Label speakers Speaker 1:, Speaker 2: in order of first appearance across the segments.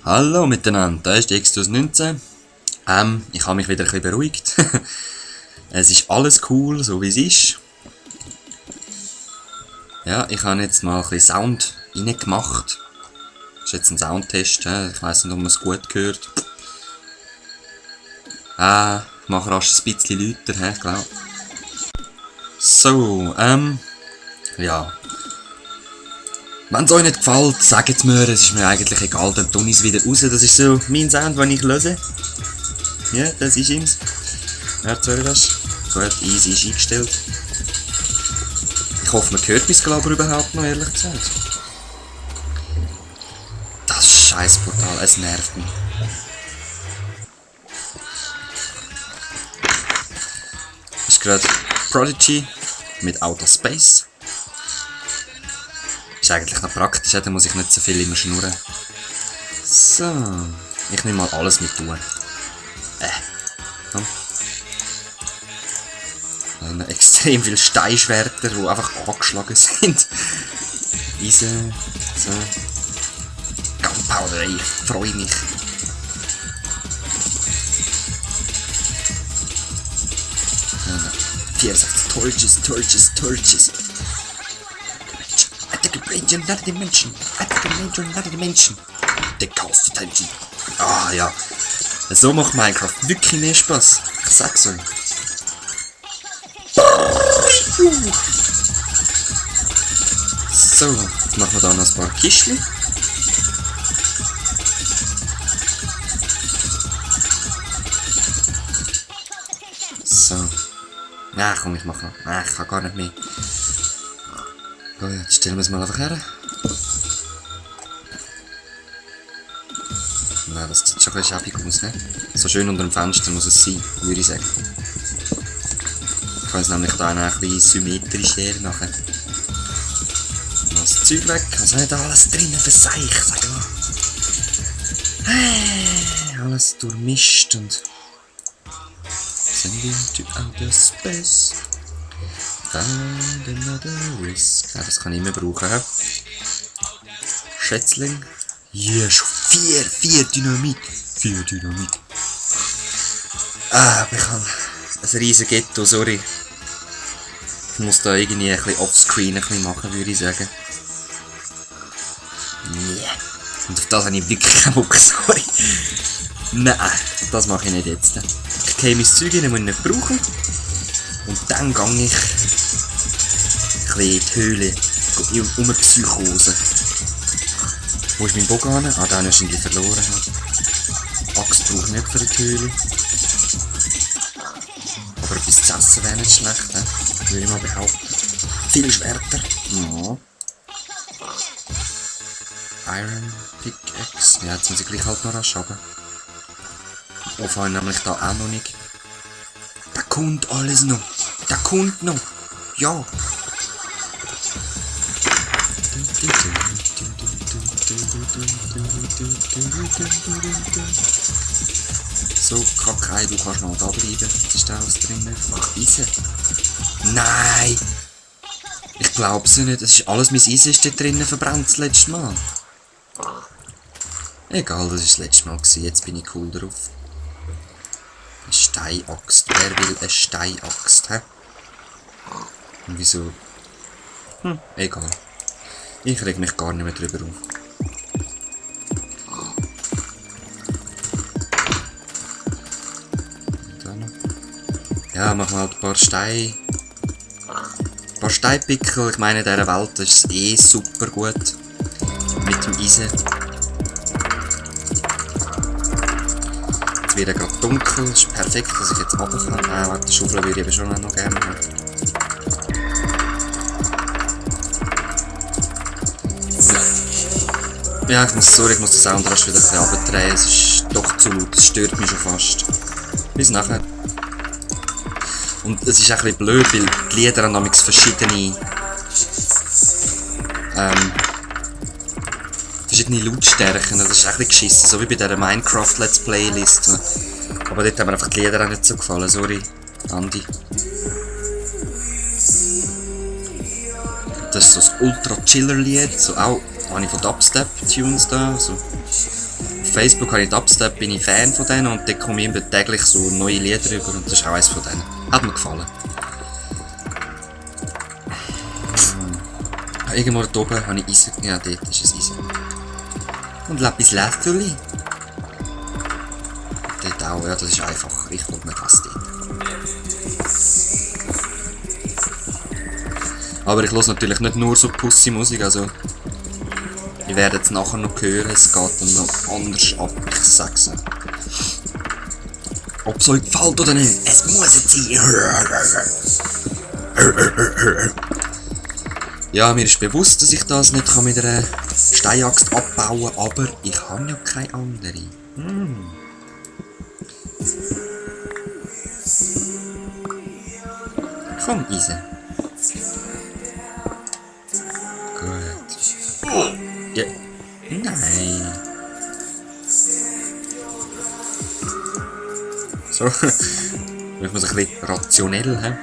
Speaker 1: Hallo miteinander, da ist die Extus 19. Ich habe mich wieder ein bisschen beruhigt. Es ist alles cool, so wie es ist. Ja, ich habe jetzt mal ein bisschen Sound reingemacht. Das ist jetzt ein Soundtest, ich weiss nicht, ob man es gut hört. Ich mache rasch ein bisschen lauter, ich glaube. So, ja. Wenn es euch nicht gefällt, sagt es mir, es ist mir eigentlich egal, dann tue ich es wieder raus. Das ist so mein Sound, den ich höre. Ja, das ist ihm. Hört ihr das? Gut, easy ist eingestellt. Ich hoffe, man hört mich glaube ich überhaupt noch, ehrlich gesagt. Das Scheißportal, es nervt mich. Das ist gerade Prodigy mit Outer Space. Ist eigentlich noch praktisch, da muss ich nicht so viel immer schnurren. So, ich nehme mal alles mit tun. Komm. Noch extrem viele Steinschwerter, die einfach angeschlagen sind. Eisen, so. Gunpowder, ich freue mich. Ja, 64 Torches. Attack a range in another dimension. Attack a range in another dimension. The cost attention. Ah ja. So macht Minecraft wirklich mehr Spaß. Ich sag's euch. So, jetzt machen wir da noch ein paar Kistchen. So. Ja, komm, ich mach noch. Ich kann gar nicht mehr. Gut, jetzt stellen wir es mal einfach her. Nein, das sieht schon ein bisschen schäbig aus, ne? So schön unter dem Fenster muss es sein, würde ich sagen. Ich kann es nämlich da ein bisschen symmetrisch her nachher. Das Zeug weg, also nicht alles drinnen verseich, sag mal. Alles durchmischt und... Send into outer space. Find another risk. Ja, das kann ich immer brauchen, he? Schätzling. Yeah, schon 4 Dynamit. 4 Dynamit. Aber ich habe ein riesen Ghetto, sorry. Ich muss da irgendwie ein bisschen offscreen ein bisschen machen, würde ich sagen. Yeah. Und auf das habe ich wirklich keinen Bock, sorry. Nein, das mache ich nicht jetzt. Ich gehe mein Zeug rein, muss ich nicht brauchen. Und dann gehe ich ein bisschen in die Höhle, um eine Psychose. Wo ist mein Bogen hin? Ah, den hast du verloren. Axt brauche ich nicht für die Höhle. Aber etwas zu essen wäre nicht schlecht, würde ich mal behaupten. Viel Schwerter. Ja. Iron Pickaxe. Ja, jetzt muss ich gleich halt noch rasch runter. Offen habe ich nämlich da auch noch nicht. Da kommt alles noch. Da kommt noch. Ja. So, Kackei, du kannst noch da bleiben. Was ist da alles drin? Ach, Eisen. Nein! Ich glaub's ja nicht. Es ist alles mein Eisen ist da drinnen verbrannt das letzte Mal. Egal, das war das letzte Mal gewesen. Jetzt bin ich cool drauf. Eine Steinaxt. Wer will eine Steinaxt, hä? Und wieso? Egal. Ich reg mich gar nicht mehr drüber auf. Ja, machen wir halt ein paar Steine. Ein paar Steinpickel. Ich meine, in dieser Welt ist es eh super gut. Mit dem Eisen. Jetzt wird er gerade dunkel. Das ist perfekt, dass ich jetzt runter kann. Warte, die Schaufel würde ich aber schon noch gerne haben. Ja, ich muss den Sound rasch wieder ein bisschen runterdrehen. Es ist doch zu laut. Es stört mich schon fast. Bis nachher. Und es ist auch ein bisschen blöd, weil die Lieder haben nämlich verschiedene Lautstärken. Das ist auch ein bisschen geschissen, so wie bei dieser Minecraft Let's Playlist. Aber dort haben mir einfach die Lieder auch nicht so gefallen, sorry, Andi. Das ist so das Ultra-Chiller-Lied, so auch habe ich von Dubstep-Tunes da, so Facebook habe ich Dubstep, bin ich Fan von denen und da komme ich immer täglich so neue Lieder rüber und das ist auch eines von denen. Hat mir gefallen. Irgendwo da oben habe ich Eisen. Ja, dort ist es Eisen. Und Lapis Lazuli. Dort auch, ja, das ist einfacher. Ich hole mir das dort. Aber ich höre natürlich nicht nur so Pussy-Musik, also ich werde es nachher noch hören, es geht dann noch anders ab, ich sag's nicht. Ob es euch gefällt oder nicht, es muss jetzt sein. Ja, mir ist bewusst, dass ich das nicht mit einer Steinaxt abbauen kann, aber ich habe ja keine andere. Komm, Eisen. Gut. Ja. Nein. So. Ich muss ein bisschen rationell, hä?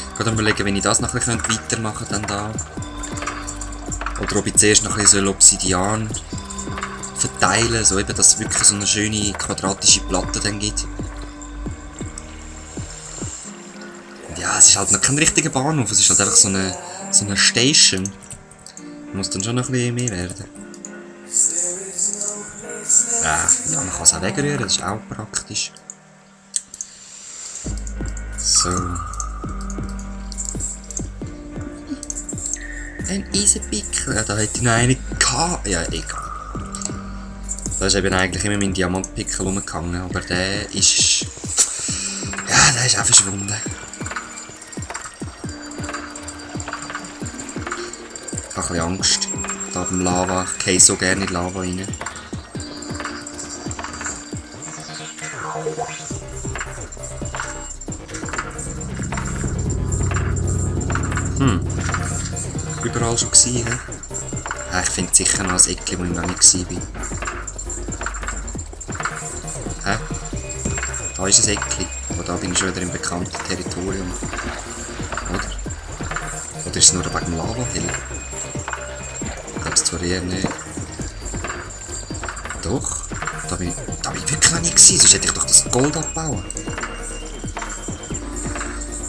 Speaker 1: Ich kann überlegen, wenn ich das noch ein bisschen weitermachen könnte, dann da. Oder ob ich zuerst noch ein bisschen Obsidian verteilen, so eben, dass es wirklich so eine schöne quadratische Platte dann gibt. Und ja, es ist halt noch kein richtiger Bahnhof, es ist halt einfach so eine Station. Muss dann schon noch ein bisschen mehr werden. Ja, man kann es auch wegrühren, das ist auch praktisch. So. Ein Eisenpickel, ja, da hätte ich noch einen gehabt. Ja, egal. Da ist eben eigentlich immer mein Diamantpickel rumgegangen, aber der ist... Ja, der ist auch verschwunden. Ich habe ein bisschen Angst. Da beim Lava, ich gehe so gerne in die Lava rein. Überall schon gewesen, he? Ja, ich finde sicher noch ein Eckchen, wo ich noch nicht war. Hä? Da ist ein Eckchen, aber da bin ich schon wieder im bekannten Territorium. Oder? Oder ist es nur wegen dem Lava-Hill? Ich glaube es zwar eher nicht. Doch, da bin ich wirklich noch nicht gewesen, sonst hätte ich doch das Gold abbauen.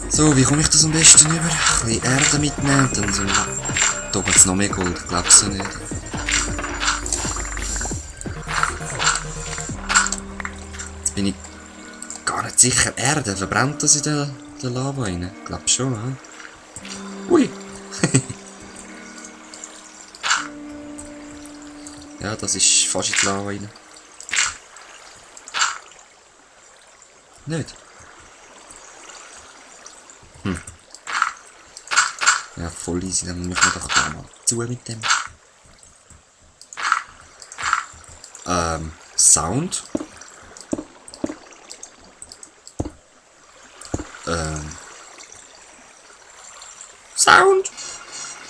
Speaker 1: So, wie komme ich das am besten über? Ein bisschen Erde mitnehmen und dann so... Da gibt es noch mehr Gold, ich glaube es nicht. Jetzt bin ich gar nicht sicher. Erde, verbrennt das in der Lava rein? Ich glaube schon, he? Ui! Ja, das ist fast in die Lava rein. Nicht? Ja, voll easy, dann müssen wir doch da mal zu mit dem. Sound. Sound.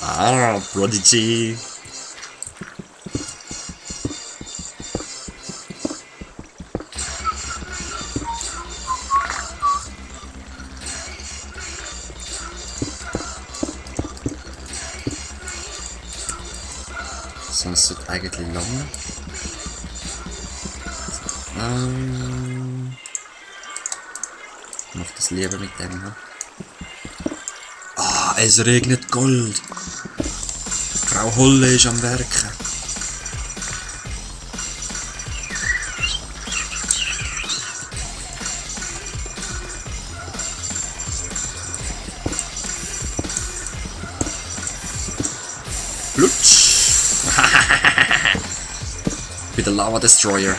Speaker 1: Ah, Prodigy. Sonst sollte eigentlich lang. Ich mach das lieber mit dem. He? Ah, es regnet Gold. Frau Holle ist am Werken. Lutsch. With the Lava Destroyer.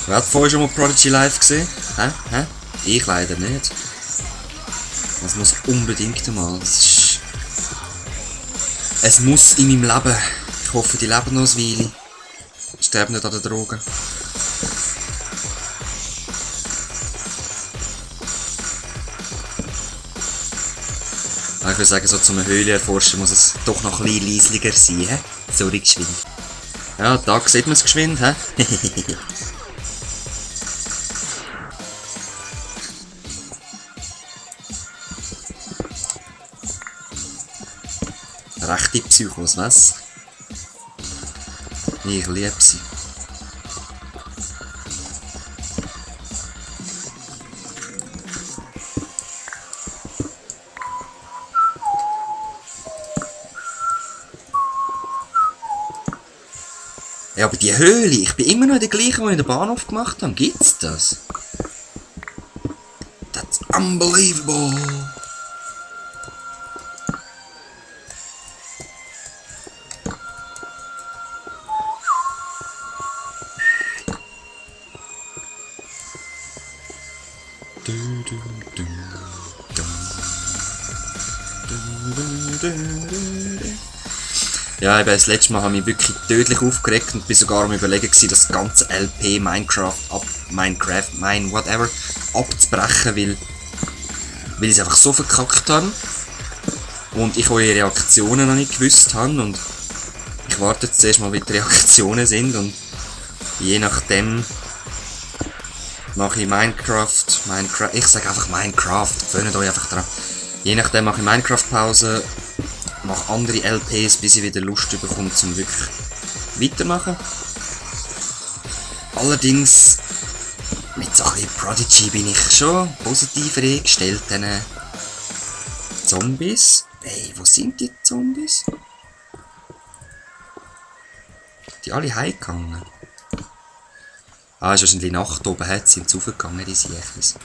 Speaker 1: Wer hat vorher schon mal Prodigy live gesehen? Hä? Ich leider nicht. Das muss unbedingt einmal. Es muss in meinem Leben. Ich hoffe, die leben noch ein Weile. sterbe nicht an den Drogen. Aber ich würde sagen, so zum Höhle erforschen muss es doch noch ein bisschen leislicher sein, hä? Sorry, geschwind. Ja, da sieht man es geschwind, hä? Rechte Psychos, was? Ich liebe sie. Ja, aber die Höhle, ich bin immer noch in der gleichen, die ich in den Bahnhof gemacht habe. Gibt's das? That's unbelievable! Ja, eben das letzte Mal habe ich mich wirklich tödlich aufgeregt und bin sogar am Überlegen gewesen, das ganze LP whatever abzubrechen, weil ich es einfach so verkackt habe und ich eure Reaktionen noch nicht gewusst habe und ich warte jetzt zuerst mal, wie die Reaktionen sind und je nachdem mache ich ich sage einfach Minecraft, gewöhnt euch einfach dran. Je nachdem mache ich Minecraft-Pause, mache andere LPs, bis ich wieder Lust bekomme, zum wirklich weitermachen. Allerdings, mit so ein bisschen Prodigy bin ich schon positiver eingestellt, diesen Zombies. Hey, wo sind die Zombies? Die alle heimgegangen. Ah, es ist wahrscheinlich Nacht oben, sind sie raufgegangen, die Siechlis.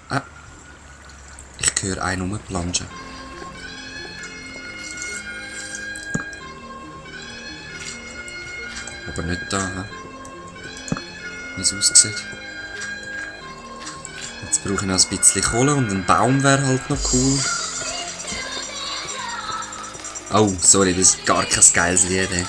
Speaker 1: Ah, ich höre einen rumplanschen. Aber nicht da, wie es aussieht. Jetzt brauche ich noch ein bisschen Kohle und ein Baum wäre halt noch cool. Oh, sorry, das ist gar kein geiles Lied, ey.